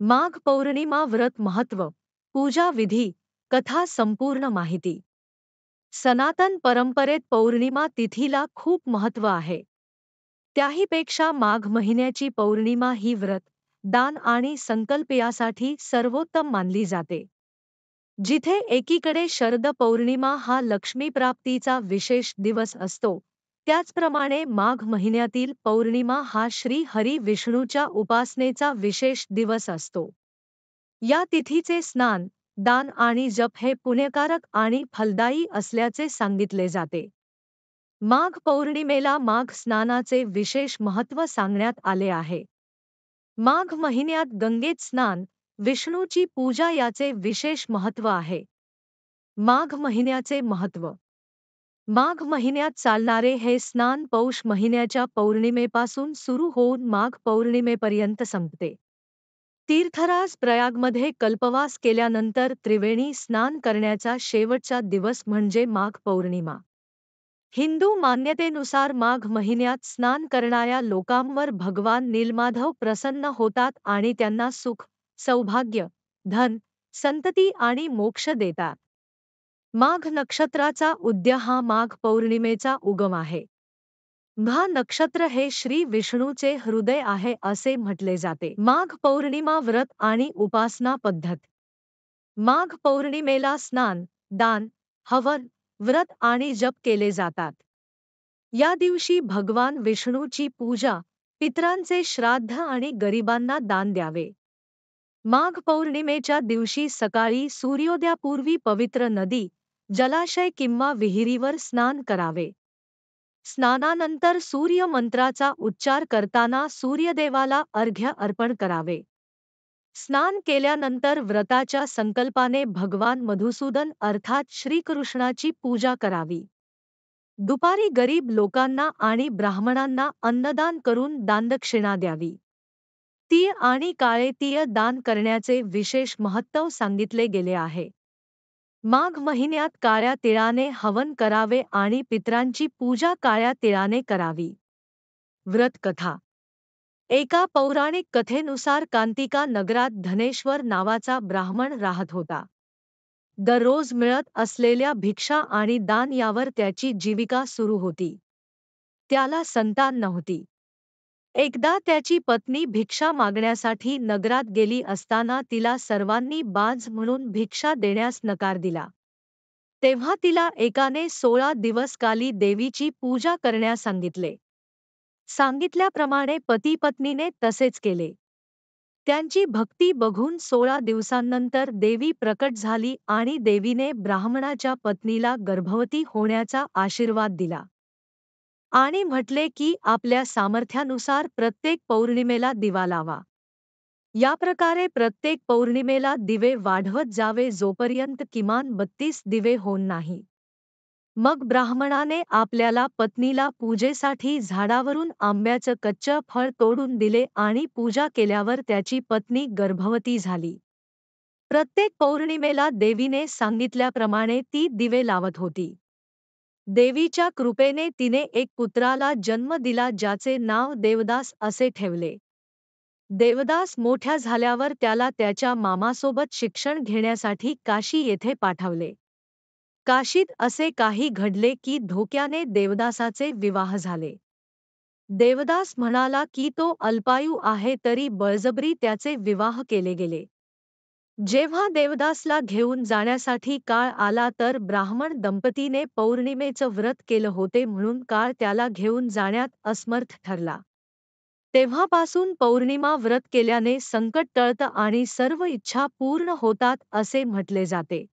माघ पौर्णिमा व्रत महत्त्व, पूजा विधी, कथा संपूर्ण माहिती. सनातन परंपरेत पौर्णिमा तिथीला खूप महत्त्व आहे. त्याहीपेक्षा माघ महिन्याची पौर्णिमा ही व्रत, दान आणि संकल्प यासाठी सर्वोत्तम मानली जाते. जिथे एकीकडे शरद पौर्णिमा हा लक्ष्मीप्राप्तीचा विशेष दिवस असतो, त्याचप्रमाणे माघ महिन्यातील पौर्णिमा हा श्री हरी विष्णूच्या उपासनेचा विशेष दिवस असतो. या तिथीचे स्नान, दान आणि जप हे पुण्यकारक आणि फलदायी असल्याचे सांगितले जाते. माघ पौर्णिमेला माघ स्नानाचे विशेष महत्त्व सांगण्यात आले आहे. माघ महिन्यात गंगेत स्नान, विष्णूची पूजा याचे विशेष महत्त्व आहे. माघ महिन्याचे महत्त्व. माघ महिन्यात चालणारे हे स्नान पौष महिन्याच्या पौर्णिमेपासून सुरू होऊन माघ पौर्णिमेपर्यंत संपते. तीर्थराज प्रयागमध्ये कल्पवास केल्यानंतर त्रिवेणी स्नान करण्याचा शेवटचा दिवस म्हणजे माघ पौर्णिमा. हिंदू मान्यतेनुसार माघ महिन्यात स्नान करणाऱ्या लोकांवर भगवान नीलमाधव प्रसन्न होतात आणि त्यांना सुख, सौभाग्य, धन, संतती आणि मोक्ष देतात. माघ नक्षत्राचा उदय हा माघ पौर्णिमेचा उगम आहे. म्हा नक्षत्र हे श्री विष्णूचे हृदय आहे असे म्हटले जाते. माघ पौर्णिमा व्रत आणि उपासना पद्धत. माघ पौर्णिमेला स्नान, दान, हवन, व्रत आणि जप केले जातात. या दिवशी भगवान विष्णूची पूजा, पितरांचे श्राद्ध आणि गरिबांना दान द्यावे. माघ पौर्णिमेच्या दिवशी सकाळी सूर्योदयापूर्वी पवित्र नदी, जलाशय किंवा विहिरीवर स्नान करावे. स्नानानंतर सूर्य मंत्राचा उच्चार करताना सूर्यदेवाला अर्घ्य अर्पण करावे. स्नान केल्यानंतर व्रताच्या संकल्पाने भगवान मधुसूदन अर्थात श्रीकृष्णाची पूजा करावी. दुपारी गरीब लोकांना आणि ब्राह्मणांना अन्नदान करून दानदक्षिणा द्यावी. तीळ आणि काळे तीळ दान करण्याचे विशेष महत्त्व सांगितले गेले आहे. माघ महिन्यात काळ्या तिळाने हवन करावे आणि पितरांची पूजा काळ्या तिळाने करावी. व्रत कथा. एका पौराणिक कथेनुसार कांतिका नगरात धनेश्वर नावाचा ब्राह्मण राहत होता. दररोज मिळत असलेल्या भिक्षा आणि दान यावर त्याची जीविका सुरू होती. त्याला संतान नव्हती. एकदा त्याची पत्नी भिक्षा मागण्यासाठी नगरात गेली असताना तिला सर्वांनी बाज म्हणून भिक्षा देण्यास नकार दिला. तेव्हा तिला एकाने 16 दिवस काली देवीची पूजा करण्यास सांगितले. सांगितल्याप्रमाणे पती-पत्नीने तसेच केले. त्यांची भक्ती बघून 16 दिवसांनंतर देवी प्रकट झाली आणि देवीने ब्राह्मणाच्या पत्नीला गर्भवती होण्याचा आशीर्वाद दिला. आणि म्हटले की आपल्या सामर्थ्यानुसार प्रत्येक पौर्णिमेला दिवा लावा. या प्रकारे प्रत्येक पौर्णिमेला दिवे वाढवत जावे जोपर्यंत किमान 32 दिवे होत नाही. मग ब्राह्मणाने आपल्याला पत्नीला पूजेसाठी झाडावरून आंब्याचं कच्चं फळ तोडून दिले आणि पूजा केल्यावर त्याची पत्नी गर्भवती झाली. प्रत्येक पौर्णिमेला देवीने सांगितल्याप्रमाणे ती दिवे लावत होती. देवीच्या कृपेने तिने एक पुत्राला जन्म दिला ज्याचे नाव देवदास असे ठेवले. देवदास मोठ्या झाल्यावर त्याला त्याच्या मामासोबत शिक्षण घेण्यासाठी काशी येथे पाठवले. काशीत असे काही घडले की धोक्याने देवदासाचे विवाह झाले. देवदास म्हणाला की तो अल्पायू आहे तरी बळजबरी त्याचे विवाह केले गेले. जेव्हा देवदासला घेऊन जाण्यासाठी काळ आला तर ब्राह्मण दंपतीने पौर्णिमेचं व्रत केलं होते म्हणून काळ त्याला घेऊन जाण्यात असमर्थ ठरला. तेव्हापासून पौर्णिमा व्रत केल्याने संकट टळतं आणि सर्व इच्छा पूर्ण होतात असे म्हटले जाते.